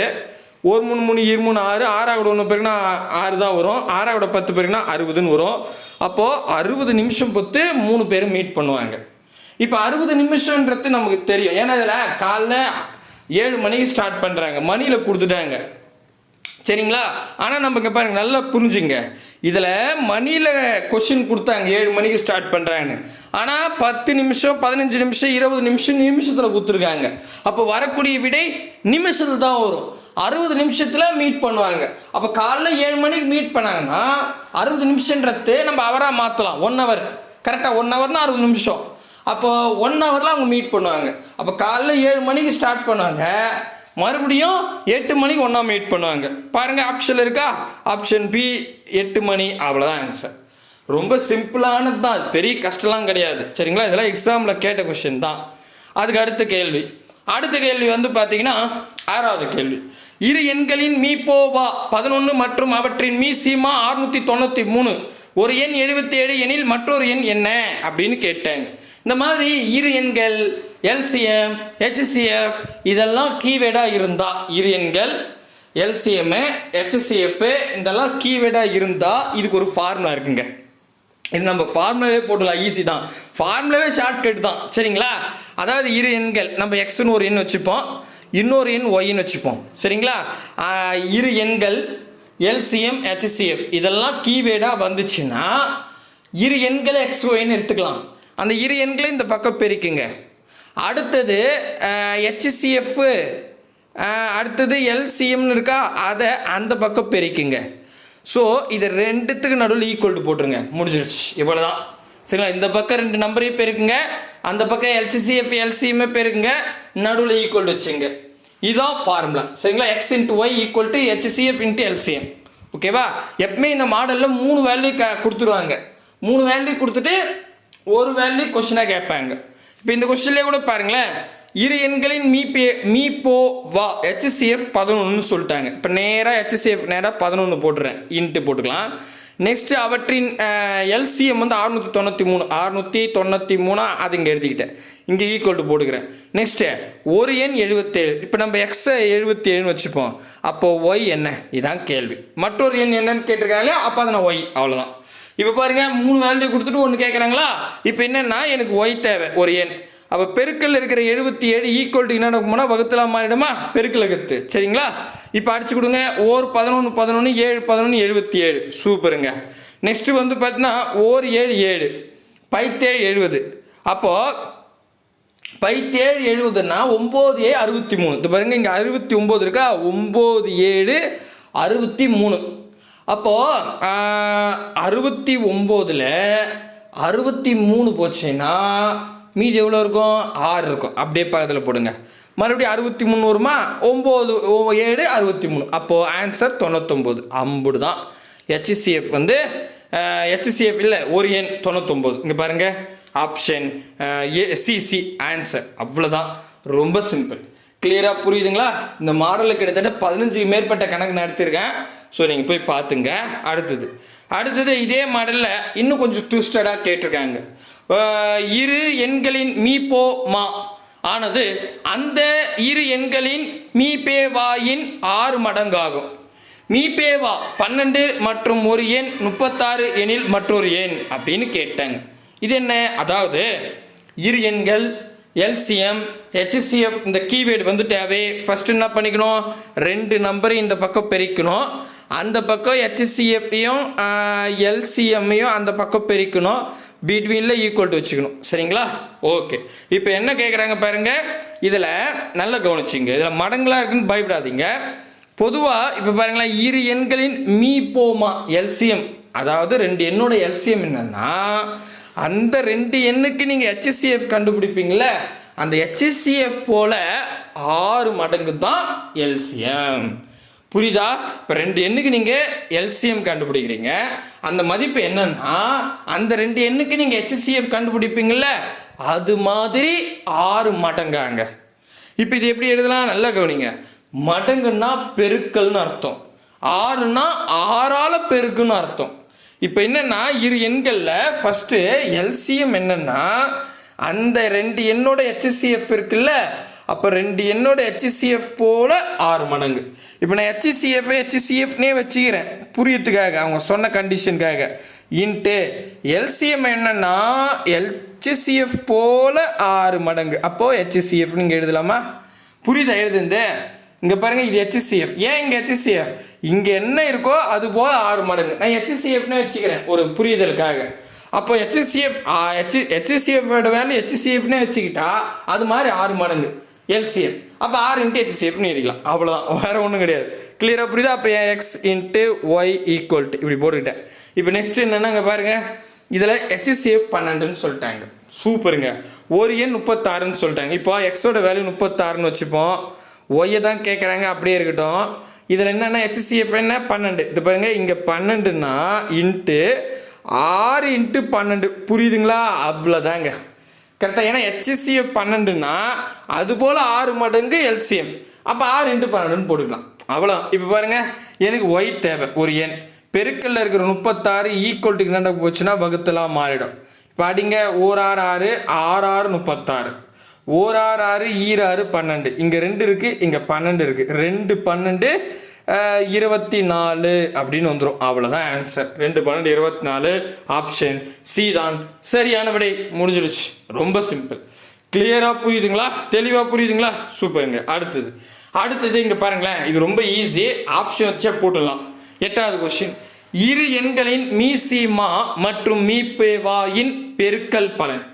1 3 3 2 3 6, 6 1 பெருக்குனா 6 தான் வரும், 6 10 பெருக்குனா 60ன்னு வரும். அப்போது 60 நிமிஷம் பொறுத்து 3 பேரும் மீட் பண்ணுவாங்க. இப்போ 60 நிமிஷன்றது நமக்கு தெரியும், ஏன்னா இதில் காலைல 7 மணிக்கு ஸ்டார்ட் பண்ணுறாங்க, மணியில் கொடுத்துட்டாங்க, சரிங்களா? ஆனால் நம்ம இங்கே பாருங்கள், நல்லா புரிஞ்சுங்க, இதில் மணியில் கொஷின் கொடுத்தாங்க 7 மணிக்கு ஸ்டார்ட் பண்ணுறாங்கன்னு, ஆனால் 10 நிமிஷம் 15 நிமிஷம் 20 நிமிஷம் நிமிஷத்தில் கொடுத்துருக்காங்க. அப்போ வரக்கூடிய விடை நிமிஷத்தில் தான் வரும். 60 நிமிஷத்தில் மீட் பண்ணுவாங்க. அப்போ காலைல 7 மணிக்கு மீட் பண்ணாங்கன்னா 60 நிமிஷன்றது நம்ம அவராக மாற்றலாம், 1 ஹவர், கரெக்டாக 1 ஹவர்னா 60 நிமிஷம். அப்போ 1 ஹவரில் அவங்க மீட் பண்ணுவாங்க. அப்போ காலைல 7 மணிக்கு ஸ்டார்ட் பண்ணுவாங்க, மறுபடியும் 8 மணிக்கு ஒன்றா மீட் பண்ணுவாங்க. பாருங்கள், ஆப்ஷன் இருக்கா? ஆப்ஷன் பி 8 மணி, அவ்வளோதான் ஆன்சர். ரொம்ப சிம்பிளானது தான், பெரிய கஷ்டம்லாம் கிடையாது, சரிங்களா? இதெல்லாம் எக்ஸாமில் கேட்ட கொஷின் தான். அதுக்கு அடுத்த கேள்வி வந்து பார்த்தீங்கன்னா 6வது கேள்வி. இரு எண்களின் மீபோவா 11 மற்றும் அவற்றின் மீசிமா 693, ஒரு எண் 77 எனில் மற்றொரு எண் என்ன அப்படின்னு கேட்டாங்க. இந்த மாதிரி இரு எண்கள், எல்சிஎம், ஹெச்சிஎஃப் இதெல்லாம் கீவேர்டாக இருந்தால், இரு எண்கள், எல்சிஎம், ஹெச்சிஎஃப் இதெல்லாம் கீவேர்டாக இருந்தால் இதுக்கு ஒரு ஃபார்முலா இருக்குங்க. இது நம்ம ஃபார்முலாவே போடலாம், ஈஸி தான், ஃபார்முலாவே ஷார்ட்கட் தான், சரிங்களா? அதாவது இரு எண்கள், நம்ம எக்ஸ்னு ஒரு எண் வச்சுப்போம், இன்னொரு எண் ஒய்ன்னு வச்சுப்போம், சரிங்களா? இரு எண்கள், எல்சிஎம், ஹெச்சிஎஃப் இதெல்லாம் கீவேர்டாக வந்துச்சுன்னா இரு எண்களை எக்ஸ் ஒய்ன்னு எடுத்துக்கலாம். அந்த இரு எண்களை இந்த பக்கம் பெருக்குங்க. அடுத்தது ஹெச்சிஎஃப், அடுத்தது எல்சிஎம்னு இருக்கா, அதை அந்த பக்கம் பெருக்குங்க. ஸோ இது ரெண்டுத்துக்கு நடுவில் ஈக்குவல் டு போட்டுருங்க, முடிஞ்சிருச்சு, இவ்வளோதான், சரிங்களா? இந்த பக்கம் 2 நம்பரையும் பெருக்குங்க, அந்த பக்கம் ஹெச்சிஎஃப் எல்சிஎம்மே பெருக்குங்க, நடுவில் ஈக்குவல் டு வச்சுங்க. இதுதான் ஃபார்முலா, சரிங்களா? X into y equal to HCF into LCM. ஓகேவா? எப்பவுமே இந்த மாடலில் 3 வேல்யூ கொடுத்துருவாங்க. 3 வேல்யூ கொடுத்துட்டு ஒரு வேல்யூ கொஸ்டினாக கேட்பாங்க. இப்போ இந்த கொஸ்டின்லேயே கூட பாருங்களேன், இரு எண்களின் மீபோ வா ஹெச்சிஎஃப் 11ன்னு சொல்லிட்டாங்க. இப்போ நேராக ஹெச்சிஎஃப் நேராக 11 போட்டுறேன், இன்ட்டு போட்டுக்கலாம். நெக்ஸ்ட்டு அவற்றின் எல்சிஎம் வந்து 693 அது இங்கே எழுதிக்கிட்டேன், இங்கே ஈக்குவல் டு போட்டுக்கிறேன். நெக்ஸ்ட்டு ஒரு எண் 77, இப்போ நம்ம எக்ஸை 77ன்னு வச்சுப்போம், அப்போது ஒய் என்ன, இதுதான் கேள்வி. மற்றொரு எண் என்னன்னு கேட்டிருக்காங்க, அப்போ அதை நான் ஒய், அவ்வளோதான். இப்போ பாருங்கள், 3 வேல்யூ கொடுத்துட்டு 1 கேட்குறாங்களா? இப்போ என்னென்னா எனக்கு ஒய் தேவை, ஒரு எண். அப்போ பெருக்கல் இருக்கிற 77 ஈக்குவல் டு என்ன போனால் வகுத்தலாம் மாறிடுமா, பெருக்கல் கத்து, சரிங்களா? இப்போ அடிச்சு கொடுங்க, ஓர் 11 11 7 11 77, சூப்பருங்க. நெக்ஸ்ட்டு வந்து பார்த்தீங்கன்னா ஓர் 7 7 பைத்தேழு 70. அப்போது பைத்தேழு 70ன்னா 9 63. இது பாருங்க, இங்கே 69 இருக்கா, 9 7 63. அப்போது 69ல் 63 போச்சுன்னா மீதி எவ்வளோ இருக்கும், 6 இருக்கும். அப்படியே பக்கத்தில் போடுங்க, மறுபடியும் 63 வருமா, 9 7 63. அப்போது ஆன்சர் 99, அம்புடு தான். ஹெச்சிஎஃப் வந்து ஹெச்சிஎஃப் இல்லை, ஒரு எண் 99. இங்கே பாருங்கள், ஆப்ஷன் சிசி ஆன்சர், அவ்வளோதான். ரொம்ப சிம்பிள், கிளியராக புரியுதுங்களா? இந்த மாடலுக்கு கிட்டத்தட்ட 15 மேற்பட்ட கணக்கு நடத்திருக்கேன். ஸோ நீங்கள் போய் பார்த்துங்க. அடுத்தது இதே மாடலில் இன்னும் கொஞ்சம் ட்விஸ்டடாக கேட்டிருக்காங்க. இரு எண்களின் மீபோ மா ஆனது அந்த இரு எண்களின் மீபேவாயின் 6 மடங்காகும். மீபேவா 12 மற்றும் ஒரு எண் 36 எனில் மற்றொரு எண் அப்படின்னு கேட்டாங்க. இது என்ன? அதாவது இரு எண்கள், எல்சிஎம், ஹெச்சிஎஃப் இந்த கீவேர்டு வந்து தேவை. ஃபஸ்ட்டு என்ன பண்ணிக்கணும், 2 நம்பரையும் இந்த பக்கம் பெருக்கணும், அந்த பக்கம் ஹெச்சிஎஃப்ஐயும் எல்சிஎம்மையும் அந்த பக்கம் பெருக்கணும், பிட்வீனில் ஈக்குவல் டு வச்சுக்கணும், சரிங்களா? ஓகே, இப்போ என்ன கேட்குறாங்க பாருங்கள், இதில் நல்லா கவனிச்சிங்க, இதில் மடங்களாக இருக்குன்னு பயப்படாதீங்க. பொதுவாக இப்போ பாருங்களேன், இரு எண்களின் மீபோமா எல்சிஎம், அதாவது 2 எண்ணோட எல்சிஎம் என்னன்னா, அந்த 2 எண்ணுக்கு நீங்கள் ஹெச்சிஎஃப் கண்டுபிடிப்பீங்களே, அந்த ஹெச்சிஎஃப் போல் 6 மடங்கு தான் எல்சிஎம். புரியுதா? இப்போ 2 எண்ணுக்கு நீங்கள் எல்சிஎம் கண்டுபிடிக்கிறீங்க. அந்த மதிப்பு என்னன்னா அந்த 2 எண்ணுக்கு நீங்கள் HCF கண்டுபிடிப்பீங்கள்ல, அது மாதிரி 6 மடங்காங்க. இப்போ இது எப்படி எழுதலாம்? நல்லா கவனிங்க. மடங்குன்னா பெருக்கல்னு அர்த்தம், 6னா 6ஆல் பெருக்குன்னு அர்த்தம். இப்போ என்னன்னா இரு எண்களில் ஃபஸ்ட்டு எல்சிஎம் என்னன்னா அந்த 2 எண்ணோட HCF இருக்குல்ல, அப்போ 2 எண்ணோட HCF போல 6 மடங்கு. இப்போ நான் HCFனே வச்சுக்கிறேன் புரியத்துக்காக, அவங்க சொன்ன கண்டிஷனுக்காக. இன்ட்டு எல்சிஎம் என்னன்னா HCF போல 6 மடங்கு. அப்போது HCF நீங்கள் எழுதலாமா? புரியுதா? எழுதுந்து இங்கே பாருங்கள், இது HCF. ஏன் இங்கே HCF? இங்கே என்ன இருக்கோ அது போல் 6 மடங்கு. நான் HCFனே வச்சுக்கிறேன் ஒரு புரிதலுக்காக. அப்போ HCF வேல்யூ HCFனே வச்சுக்கிட்டா அது மாதிரி 6 மடங்கு எல்சிஎம். அப்போ 6 × HCFனு எழுதிக்கலாம். அவ்வளோதான், வேறு ஒன்றும் கிடையாது. கிளியராக புரியுதா? அப்போ X × Y = இப்படி போட்டுக்கிட்டேன். இப்போ நெக்ஸ்ட் என்னென்னா இங்கே பாருங்கள், இதில் HCF 12ன்னு சொல்லிட்டாங்க. சூப்பருங்க. ஒரு எண் 36ன்னு சொல்லிட்டாங்க. இப்போ எக்ஸோட வேல்யூ 36ன்னு வச்சுப்போம். ஒய்யை தான் கேட்குறாங்க, அப்படியே இருக்கட்டும். இதில் என்னென்னா HCF என்ன 12. இது பாருங்கள், இங்கே 12ன்னா இன்ட்டு 6 × 12. புரியுதுங்களா? அவ்வளோதாங்க கரெக்டாக. ஏன்னா HCF 12ன்னா அதுபோல் 6 மடங்கு எல்சிஎம். அப்போ 6 × 12ன்னு போட்டுக்கலாம். அவ்வளோ. இப்போ பாருங்கள், எனக்கு ஒய் தேவை ஒரு எண். பெருக்கல்ல இருக்கிற 36 ஈக்குவல்ட்டுக்கு என்ன போச்சுன்னா வகுத்தலாம் மாறிடும். இப்போ அடிங்க, 1 6 6 6 6 36, 1 6 6 6 12. இங்கே 2 இருக்குது, இங்கே 12 இருக்குது. 2 12 24 அப்படின்னு வந்துடும். அவ்வளோதான் ஆன்சர். 2 12 24. ஆப்ஷன் சி தான் சரியான விடை. முடிஞ்சிடுச்சு. ரொம்ப சிம்பிள். கிளியராக புரியுதுங்களா? தெளிவாக புரியுதுங்களா? சூப்பருங்க. அடுத்தது இங்கே பாருங்களேன், இது ரொம்ப ஈஸி. ஆப்ஷன் வச்சா போட்டுடலாம். 8வது கொஸ்டின். இரு எண்களின் மீசிமா மற்றும் மீப்பேவாயின் பெருக்கல் பலன்.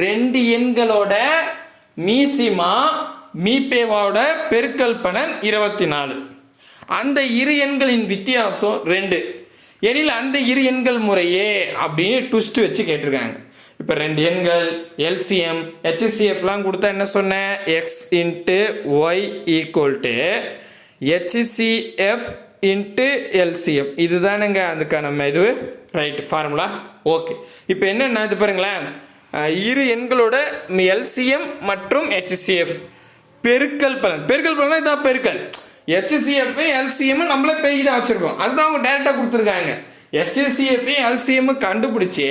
2 எண்களோட மீசிமா மீப்பேவாவோட பெருக்கல் பலன் 24. அந்த இரு எண்களின் வித்தியாசம் 2 எனில் அந்த இரு எண்கள் முறையே அப்படின்னு ட்விஸ்ட் வச்சு கேட்டிருக்காங்க. இப்போ 2 எண்கள் எல்சிஎம் HCFலாம் கொடுத்தா என்ன சொன்னேன்? X × Y = HCF × LCM. இதுதானுங்க அதுக்கான இது ரைட் ஃபார்முலா. ஓகே. இப்போ என்னென்ன இது பாருங்களேன், இரு எண்களோட எல்சிஎம் மற்றும் HCF பெருக்கல் பலன் இதான் பெருக்கல். HCF LCM நம்மளே பெருக்கி தான் வச்சுருக்கோம். அதுதான் அவங்க டேரெக்டாக கொடுத்துருக்காங்க. HCF LCM கண்டுபிடிச்சி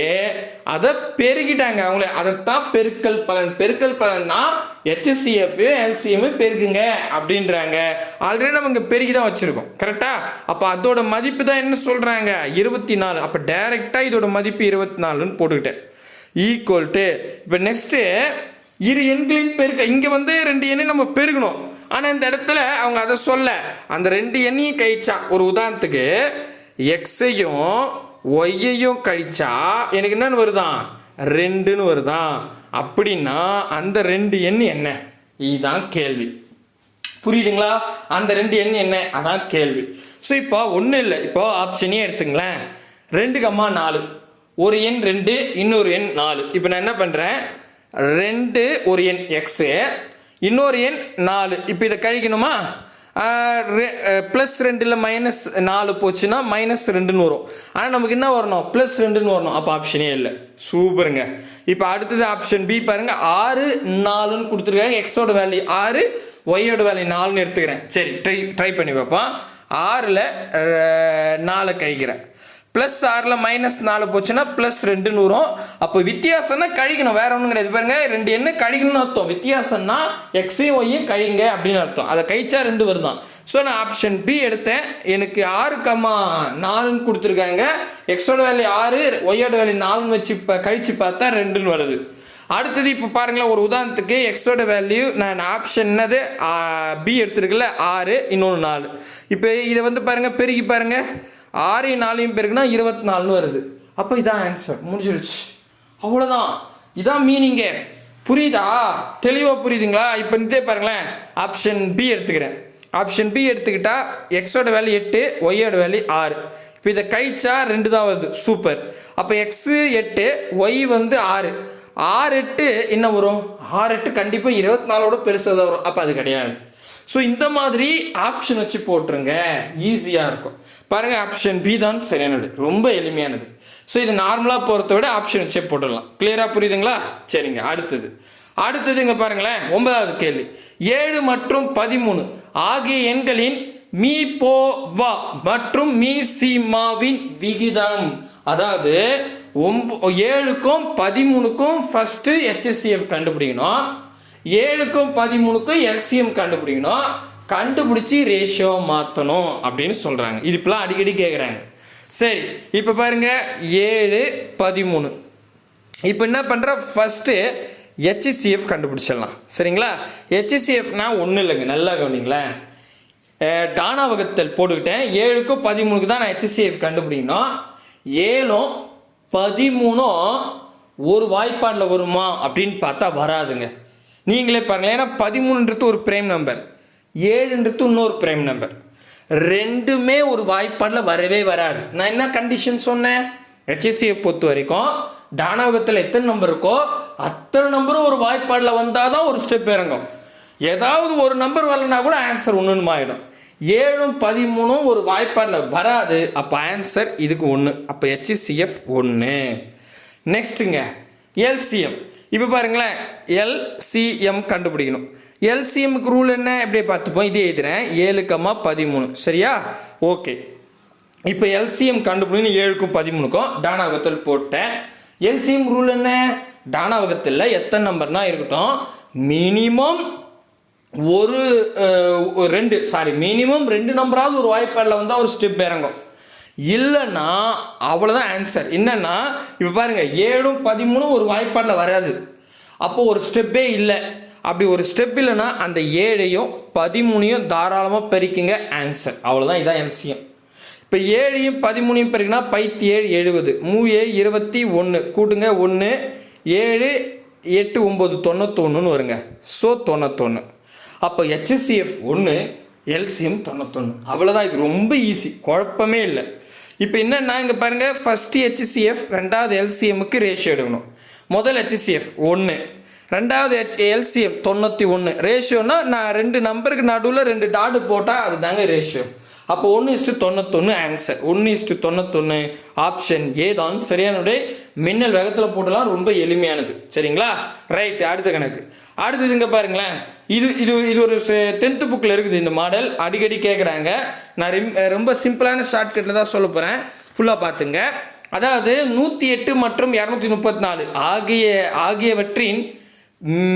அதை பெருக்கிட்டாங்க அவங்களே. அதைத்தான் பெருக்கல் பலன்னா HCF LCM பெருக்குங்க அப்படின்றாங்க. ஆல்ரெடி நம்ம இங்கே பெருக்கி தான் வச்சுருக்கோம். கரெக்டாக? அப்போ அதோட மதிப்பு தான் என்ன சொல்கிறாங்க? 24. அப்போ டேரெக்டாக இதோட மதிப்பு 24ன்னு போட்டுக்கிட்டேன். ஈக்குவல்ட்டு. இப்போ நெக்ஸ்ட்டு இரு எண்களின் பெருக்க. இங்கே 2 எண்ணை நம்ம பெருக்கணும். ஆனால் இந்த இடத்துல அவங்க அதை சொல்ல, அந்த 2 எண்ணையும் கழிச்சா, ஒரு உதாரணத்துக்கு எக்ஸையும் ஒய்யையும் கழிச்சா எனக்கு என்னன்னு வருதான்? 2ன்னு வருதான். அப்படின்னா அந்த 2 எண் என்ன? இதுதான் கேள்வி. புரியுதுங்களா? அந்த 2 எண் என்ன? அதான் கேள்வி. ஸோ இப்போ ஒன்றும் இல்லை. இப்போ ஆப்ஷனே எடுத்துங்களேன். 2, 4. ஒரு எண் 2, இன்னொரு எண் 4. இப்போ நான் என்ன பண்ணுறேன்? 2 ஒரு எண் எக்ஸு, இன்னொரு எண் 4. இப்போ இதை கழிக்கணுமா? +2ல் -4 போச்சுன்னா -2ன்னு வரும். ஆனால் நமக்கு என்ன வரணும்? +2ன்னு வரணும். அப்போ ஆப்ஷனே இல்லை. சூப்பருங்க. இப்போ அடுத்தது ஆப்ஷன் பி பாருங்கள். 6 4ன்னு கொடுத்துருக்காங்க. எக்ஸோட வேல்யூ 6, ஒய்யோட வேல்யூ 4ன்னு எடுத்துக்கிறேன். சரி, ட்ரை பண்ணி பார்ப்போம். 6ல் 4 கழிக்கிறேன். +6ல் -4 போச்சுன்னா +2ன்னு வரும். அப்போ வித்தியாசம்னா கழிக்கணும், வேற ஒன்றும் கிடையாது. பாருங்க, 2 எண்ணு கழிக்கணும்னு அர்த்தம். வித்தியாசம்னா எக்ஸையும் ஒய்யும் கழிங்க அப்படின்னு அர்த்தம். அதை கழிச்சா 2 வருதான். ஸோ நான் ஆப்ஷன் பி எடுத்தேன். எனக்கு 6,4ன்னு கொடுத்துருக்காங்க. எக்ஸோட வேல்யூ 6, ஒய்யோட வேல்யூ 4ன்னு வச்சு இப்போ கழிச்சு பார்த்தா 2ன்னு வருது. அடுத்தது இப்போ பாருங்களேன், ஒரு உதாரணத்துக்கு எக்ஸோட வேல்யூ நான் ஆப்ஷன் என்னது பி எடுத்துருக்குல்ல, 6, இன்னொன்று 4. இப்போ இதை பாருங்கள், பெருகி பாருங்கள். 6 4 பேருக்குன்னா 24ன்னு வருது. அப்போ இதான் ஆன்சர். முடிஞ்சிருச்சு. அவ்வளோதான். இதான் மீனிங்கே. புரியுதா? தெளிவாக புரியுதுங்களா? இப்போ இதே பாருங்களேன், ஆப்ஷன் பி எடுத்துக்கிறேன். ஆப்ஷன் பி எடுத்துக்கிட்டா எக்ஸோட வேல்யூ 8, ஒய்யோட வேல்யூ 6. இப்போ இதை கழிச்சா 2 தான் வருது. சூப்பர். அப்போ எக்ஸு 8, ஒய் 6. 6 8 என்ன வரும்? 6 8 கண்டிப்பாக 24ஓட பெருசாக தான் வரும். அப்போ அது கிடையாது. ஸோ இந்த மாதிரி ஆப்ஷன் வச்சு போட்டுருங்க, ஈஸியாக இருக்கும். பாருங்கள், ஆப்ஷன் பி தான் சரியானது, ரொம்ப எளிமையானது. ஸோ இது நார்மலாக போகிறத விட ஆப்ஷன் வச்சே போட்டுடலாம். கிளியராக புரியுதுங்களா? சரிங்க. அடுத்தது இங்கே பாருங்களேன், 9வது கேள்வி. 7 மற்றும் 13 ஆகிய எண்களின் மீ போ வா மற்றும் மீ சி மாவின் விகிதம். அதாவது 7க்கும் 13க்கும் ஃபஸ்ட்டு HCF கண்டுபிடிக்கணும், 7க்கும் 13க்கும் LCM கண்டுபிடிக்கணும், கண்டுபிடிச்சி ரேஷியோ மாற்றணும் அப்படின்னு சொல்கிறாங்க. இது இப்பெல்லாம் அடிக்கடி கேட்குறாங்க. சரி, இப்போ பாருங்கள் 7 13. இப்போ என்ன பண்ணுற, ஃபஸ்ட்டு HCF கண்டுபிடிச்சிடலாம். சரிங்களா? HCFனா ஒன்றும் இல்லைங்க, நல்லா கவனிங்களேன். டானா வகுத்தல் போட்டுக்கிட்டேன். 7க்கும் 13க்கு தான் நான் HCF கண்டுபிடிக்கணும். 7ம் 13ம் ஒரு வாய்ப்பாடில் வருமா அப்படின்னு பார்த்தா வராதுங்க. நீங்களே பாருங்களேன். ஏன்னா 13ன்றது ஒரு பிரைம் நம்பர், 7ன்றது இன்னொரு பிரைம் நம்பர், ரெண்டுமே ஒரு வாய்ப்பாடில் வரவே வராது. நான் என்ன கண்டிஷன் சொன்னேன்? HCF பொறுத்த வரைக்கும் டானாவகத்தில் எத்தனை நம்பர் இருக்கோ அத்தனை நம்பரும் ஒரு வாய்ப்பாடில் வந்தால் தான் ஒரு ஸ்டெப் இறங்கும். ஏதாவது ஒரு நம்பர் வரலனா கூட ஆன்சர் ஒன்றுன்னு ஆகிடும். 7ம் 13ம் ஒரு வாய்ப்பாடில் வராது, அப்போ ஆன்சர் இதுக்கு 1. அப்போ HCF 1. நெக்ஸ்ட்டுங்க LCM. இப்போ பாருங்களேன், LCM கண்டுபிடிக்கணும். LCMக்கு ரூல் என்ன எப்படியே பார்த்துப்போம். இதே எழுதுறேன், 7, 13. சரியா? ஓகே. இப்போ LCM கண்டுபிடிக்கணும். 7க்கும் 13க்கும் டானாவகத்தில் போட்டேன். LCM ரூல் என்ன? டானாவகத்தில் எத்தனை நம்பர்னா இருக்கட்டும், மினிமம் மினிமம் 2 நம்பராவது ஒரு வாய்ப்பாடில் வந்தால் ஒரு ஸ்டெப் இறங்கும். இல்லைன்னா அவ்வளோதான் ஆன்சர். என்னன்னா இப்போ பாருங்கள், 7ம் 13ம் ஒரு வாய்ப்பாடில் வராது, அப்போ ஒரு ஸ்டெப்பே இல்லை. அப்படி ஒரு ஸ்டெப் இல்லைன்னா அந்த 7ஐயும் 13ஐயும் தாராளமாக பெருக்கிங்க, ஆன்சர். அவ்வளோதான், இதான் LCM. இப்போ 7ஐயும் 13ஐயும் பெருக்கினா 7 70, 3 21 கூட்டுங்க 1, 7 8 9 91 வருங்க. ஸோ 91. அப்போ HCF 1, LCM 91. அவ்வளோதான், இது ரொம்ப ஈஸி, குழப்பமே இல்லை. இப்போ என்னென்னா இங்கே பாருங்கள், ஃபஸ்ட்டு HCF, ரெண்டாவது LCMக்கு ரேஷியோ எடுக்கணும். முதல் HCF 1, ரெண்டாவது LCM 91. ரேஷியோனா நான் 2 நம்பருக்கு நடுவில் 2 டாட்டு போட்டால் அது தாங்க ரேஷியோ. அப்போ 1:91 ஆன்சர். 1:91 ஆப்ஷன் ஏ தான் சரியானது. மின்னல் வேகத்தில் போட்டலாம், ரொம்ப எளிமையானது. சரிங்களா? ரைட். அடுத்த கணக்கு. அடுத்தது இங்கே பாருங்களேன், இது ஒரு 10th புக்கில் இருக்குது. இந்த மாடல் அடிக்கடி கேட்குறாங்க. நான் ரொம்ப சிம்பிளான ஷார்ட்கட்டில் தான் சொல்ல போகிறேன், ஃபுல்லாக பார்த்துங்க. அதாவது 108 மற்றும் 234 ஆகியவற்றின்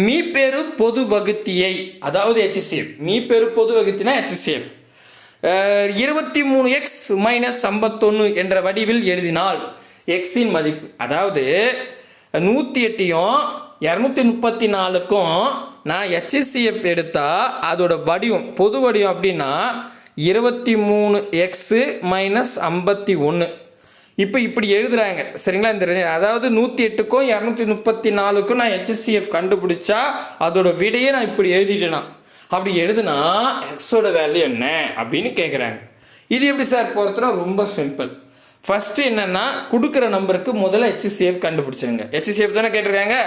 மீப்பெரு பொது வகுத்தியை, அதாவது HCF. மீப்பெரு பொது வகுத்தினா HCF 23x - 51 என்ற வடிவில் எழுதினால் எக்ஸின் மதிப்பு. அதாவது 108யும் 234க்கும் நான் HCF எடுத்தால் அதோட வடிவம், பொது வடிவம் அப்படின்னா 23x - 51. இப்போ இப்படி எழுதுறாங்க. சரிங்களா? அதாவது 108க்கும் 234க்கும் நான் HCF கண்டுபிடிச்சா அதோட விடையை நான் இப்படி எழுதிட்டேனா, அப்படி எழுதுனா எக்ஸோட வேல்யூ என்ன அப்படின்னு கேட்குறாங்க. இது எப்படி சார் போகிறதுனா ரொம்ப சிம்பிள். ஃபஸ்ட்டு என்னென்னா, கொடுக்குற நம்பருக்கு முதல்ல HCF கண்டுபிடிச்சிருங்க. HCF தானே கேட்டிருக்காங்க.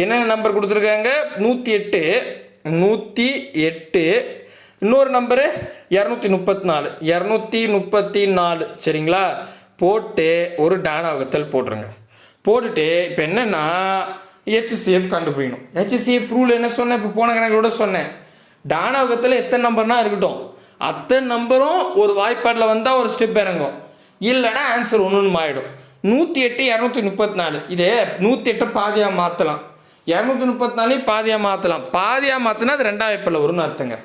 என்னென்ன நம்பர் கொடுத்துருக்காங்க? 108, இன்னொரு நம்பரு 234. சரிங்களா? போட்டு ஒரு டானாவகத்தில் போட்டுருங்க. போட்டுட்டு இப்போ என்னென்னா HCF கண்டுபிடிக்கணும். HCF ரூல் என்ன சொன்னேன்? இப்போ போன கணக்கோட சொன்னேன். டானாவகத்தில் எத்தனை நம்பர்னா இருக்கட்டும், அத்தனை நம்பரும் ஒரு வாய்ப்பாடில் வந்தால் ஒரு ஸ்டெப் இறங்கும், இல்லைன்னா ஆன்சர் ஒன்றுன்னு ஆகிடும். 108 234. இதே 108 பாதியாக மாற்றலாம், 234 பாதியாக மாற்றலாம். பாதியாக மாற்றினா அது 2ஆம் வாய்ப்பாடில் வரும்னு அர்த்தங்க.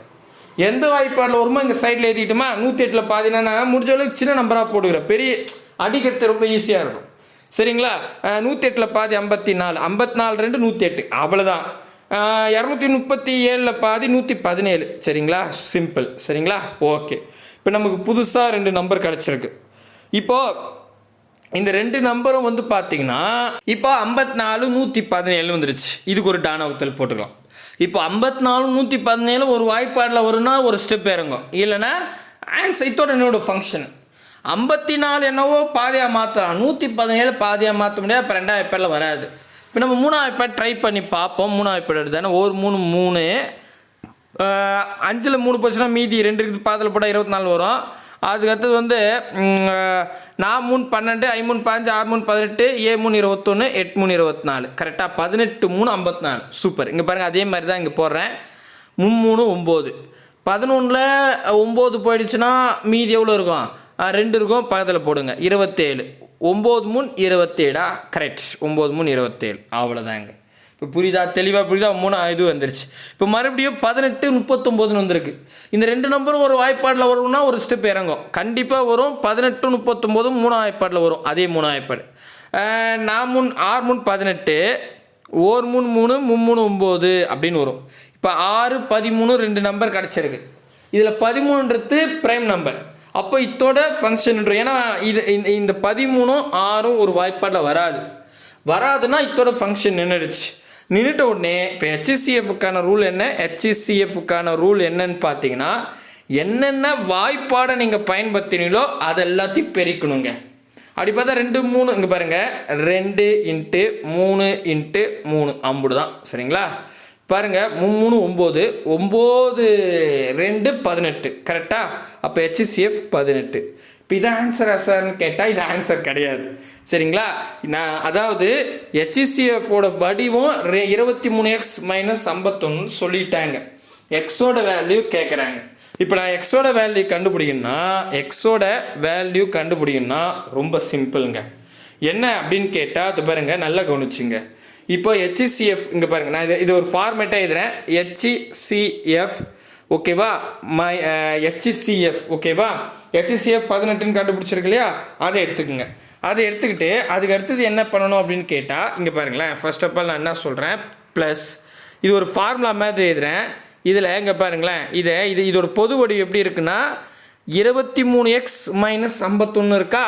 எந்த வாய்ப்பாடில் வருமோ இங்கே சைடில் எழுதிக்கிட்டோமா, 108 பாதினா முடிஞ்ச அளவுக்கு சின்ன நம்பராக போட்டுக்கிறேன், பெரிய அடிக்கிறது ரொம்ப ஈஸியாக இருக்கும். சரிங்களா? 108 பாதி 54, 54 2 108, அவ்வளோதான். 237 பாதி 117. சரிங்களா? சிம்பிள். சரிங்களா? ஓகே. இப்போ நமக்கு புதுசாக 2 நம்பர் கிடச்சிருக்கு. இப்போது இந்த 2 நம்பரும் வந்து பார்த்தீங்கன்னா, இப்போ 54 117 வந்துருச்சு. இதுக்கு ஒரு டானாவகத்தில் போட்டுக்கலாம். இப்போ 54 117 ஒரு வாய்ப்பாடில் வரும்னா ஒரு ஸ்டெப் இறங்கும், இல்லைன்னா ஆன்சர். இதோட என்னோட ஃபங்க்ஷன் 54 என்னவோ பாதியாக மாற்றலாம், 117 பாதியாக மாற்ற முடியாது, அப்போ 2ஆம் வாய்ப்பாடில் வராது. இப்போ நம்ம 3ஆம் வாய்ப்பாடு ட்ரை பண்ணி பார்ப்போம். 3ஆம் வாய்ப்பாடு தானே, ஒரு 3 3 5ல் 3 போச்சுன்னா மீதி 2 இருக்குது, பாதில் போட்டால் 24 வரும். அதுக்கடுத்தது வந்து 4 3 12, 5 3 15, 6 3 18, 7 3 21, 8 3 24. கரெக்டாக 18 3 54. சூப்பர். இங்கே பாருங்கள், அதே மாதிரி தான் இங்கே போடுறேன். 3 9. 11ல் 9 போயிடுச்சுன்னா மீதி எவ்வளோ இருக்கும்? 2 இருக்கும், பக்கத்தில் போடுங்க. 27. 9 3 27. கரெக்ட். 9 3 27. அவ்வளோதாங்க. இப்போ புரியுதா? தெளிவாக புரியுதா? 3 இது வந்துருச்சு. இப்போ மறுபடியும் 18 39 வந்திருக்கு. இந்த 2 நம்பரும் ஒரு வாய்ப்பாடில் வரும்னா ஒரு ஸ்டெப் இறங்கும். கண்டிப்பாக வரும். 18 39 3 வாய்ப்பாடில் வரும். அதே 3 வாய்ப்பாடு. 4 6 3 18, 1 3 3 3 9 அப்படின்னு வரும். இப்போ 6 13 2 நம்பர் கிடச்சிருக்கு. இதில் 13ன்றது ப்ரைம் நம்பர். அப்போ இதோட ஃபங்க்ஷன், ஏன்னா இந்த 13 6 ஒரு வாய்ப்பாடில் வராதுன்னா இதோட ஃபங்க்ஷன் நின்றுட்ட உடனே இப்போ ஹெச்சிசிஎஃப்க்கான ரூல் என்ன? ஹெச்சிசிஎஃப்க்கான ரூல் என்னன்னு பார்த்தீங்கன்னா, என்னென்ன வாய்ப்பாடை நீங்கள் பயன்படுத்தினீங்களோ அது எல்லாத்தையும் பெருக்கணுங்க. அப்படி பார்த்தா 2 3 இங்கே பாருங்கள், 2 × 3 × 3 அம்புடு தான். சரிங்களா? பாருங்கள், 3 9, 9 2 18. கரெக்டாக? அப்போ ஹெச்சிசிஎஃப் 18. இப்போ இதான் ஆன்சரா சார்னு கேட்டால் இது ஆன்சர் கிடையாது. சரிங்களா? நான் அதாவது ஹெச்சிசிஎஃபோட வடிவம் 23x - 51 சொல்லிட்டாங்க. எக்ஸோட வேல்யூ கேட்குறாங்க. இப்போ நான் எக்ஸோட வேல்யூ கண்டுபிடிக்கணும்னா ரொம்ப சிம்பிளுங்க. என்ன அப்படின்னு கேட்டால் அது பாருங்கள், நல்லா கவனிச்சுங்க. இப்போ ஹெச்சிசிஎஃப் இங்கே பாருங்கள், நான் இது ஒரு ஃபார்மேட்டாக எழுதுறேன். ஹெச்சிசிஎஃப் ஓகேவா? ஹெச்சிசிஎஃப் ஓகேவா? ஹெச்சிசிஎஃப் 18ன்னு கண்டுபிடிச்சிருக்கு இல்லையா? அதை எடுத்துக்கோங்க. அதை எடுத்துக்கிட்டு அதுக்கு அடுத்தது என்ன பண்ணணும் அப்படின்னு கேட்டால், இங்கே பாருங்களேன், ஃபர்ஸ்ட் ஆஃப் ஆல் நான் என்ன சொல்கிறேன், ப்ளஸ் இது ஒரு ஃபார்முலா மாதிரி எழுதுறேன். இதில் இங்கே பாருங்களேன், இது ஒரு பொது வடிவம் எப்படி இருக்குன்னா, 23x - 51 இருக்கா?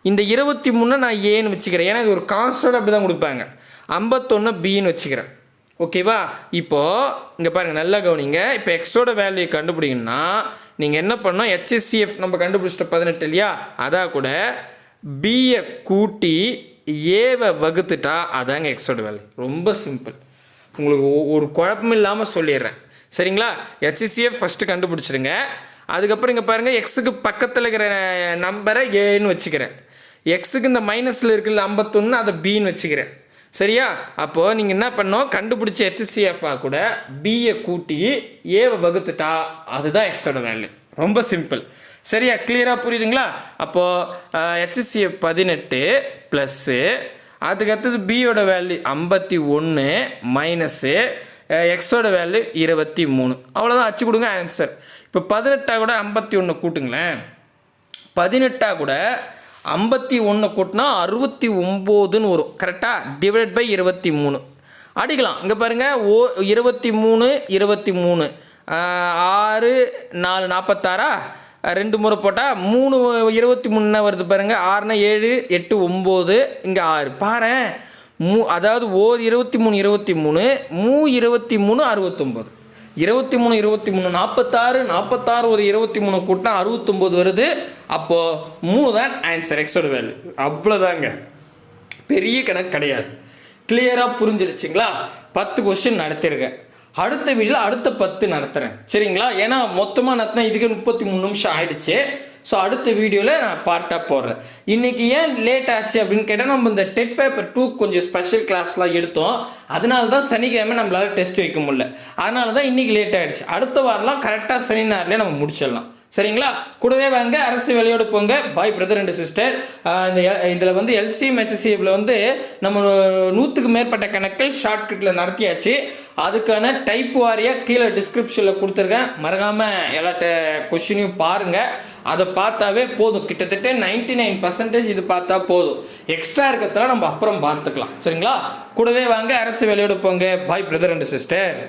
இந்த 23 நான் ஏன்னு வச்சுக்கிறேன். ஏன்னா இது ஒரு கான்ஸ்டன்ட் அப்படி தான் கொடுப்பாங்க. 51 பின்னு வச்சுக்கிறேன். ஓகேவா? இப்போது இங்கே பாருங்கள், நல்லா கவனிங்க. இப்போ எக்ஸோட வேல்யூ கண்டுபிடிக்கணும்னா நீங்கள் என்ன பண்ணணும்? ஹெச்சிசிஎஃப் நம்ம கண்டுபிடிச்சிட்ட 18 இல்லையா? அதான் கூட பியை கூட்டி ஏவை வகுத்துட்டா அதாங்க எக்ஸோட வேல்யூ. ரொம்ப சிம்பிள். உங்களுக்கு ஒரு குழப்பம் இல்லாமல் சொல்லிடுறேன். சரிங்களா? ஹெச்சிசிஎஃப் ஃபஸ்ட்டு கண்டுபிடிச்சிடுங்க. அதுக்கப்புறம் இங்கே பாருங்கள், எக்ஸுக்கு பக்கத்தில் இருக்கிற நம்பரை ஏன்னு வச்சுக்கிறேன். எக்ஸுக்கு இந்த மைனஸில் இருக்குல்ல 51, அதை பின்னு வச்சுக்கிறேன். சரியா? அப்போது நீங்கள் என்ன பண்ணோம்? கண்டுபிடிச்ச ஹெச்சிசிஎஃப்ஆ கூட பியை கூட்டி ஏவை வகுத்துட்டா அதுதான் எக்ஸோட வேல்யூ. ரொம்ப சிம்பிள். சரியா? கிளியராக புரியுதுங்களா? அப்போது ஹெச்சிசிஎஃப் 18 ப்ளஸ்ஸு, அதுக்கடுத்தது பியோட வேல்யூ 51 மைனஸு எக்ஸோட வேல்யூ 23. அவ்வளோதான். அச்சு கொடுங்க ஆன்சர். இப்போ 18 கூட 51 கூட்டுங்களேன். 18 கூட 51 கூட்டினா 69ன்னு வரும். கரெக்டாக? டிவைட் பை 23 அடிக்கலாம். இங்கே பாருங்கள், 23 23 6 4 46. 2 முறை போட்டால் 3 23 வருது பாருங்கள். 6 7 8 9, இங்கே 6. பாரு, அதாவது 23 23 23 69. 23 23 46 46 ஒரு 23 கூட்டினா 69 வருது. அப்போது 3 தான் ஆன்சர், எக்ஸோட வேல்யூ. அவ்வளோதாங்க, பெரிய கணக்கு கிடையாது. கிளியராக புரிஞ்சிருச்சிங்களா? 10 கொஸ்டின் நடத்திருக்கேன். அடுத்த வீடியோவில் அடுத்த 10 நடத்துகிறேன். சரிங்களா? ஏன்னா மொத்தமாக நடத்தினா இதுக்கு 33 நிமிஷம் ஆயிடுச்சு. ஸோ அடுத்த வீடியோவில் நான் பார்ட்டாக போடுறேன். இன்றைக்கி ஏன் லேட் ஆச்சு அப்படின்னு கேட்டால், நம்ம இந்த டெட் பேப்பர் 2 கொஞ்சம் ஸ்பெஷல் கிளாஸ்லாம் எடுத்தோம். அதனால தான் சனிக்கிழமை நம்மளால் டெஸ்ட் வைக்க முடியல. அதனால தான் இன்றைக்கி லேட் ஆகிடுச்சு. அடுத்த வாரம்லாம் கரெக்டாக சனி ஞாயிறுலேயே நம்ம முடிச்சிடலாம். சரிங்களா? கூடவே வாங்க, அரசு வேலையோடு போங்க. பாய் பிரதர் அண்ட் சிஸ்டர். இதில் வந்து எல்சிஎம் ஹெச்சிசிஎஃப்ல வந்து நம்ம 100க்கு மேற்பட்ட கணக்கில் ஷார்ட்கட்டில் நடத்தியாச்சு. அதுக்கான டைப் வாரியாக கீழே டிஸ்கிரிப்ஷனில் கொடுத்துருக்கேன். மறக்காமல் எல்லா கொஸ்டினையும் பாருங்கள். அதை பார்த்தாவே போதும். கிட்டத்தட்ட 99% இது பார்த்தா போதும். எக்ஸ்ட்ரா இருக்கிறதெல்லாம் நம்ம அப்புறம் பார்த்துக்கலாம். சரிங்களா? கூடவே வாங்க, அரசு வேலையோடு போங்க. பாய் பிரதர் அண்ட் சிஸ்டர்.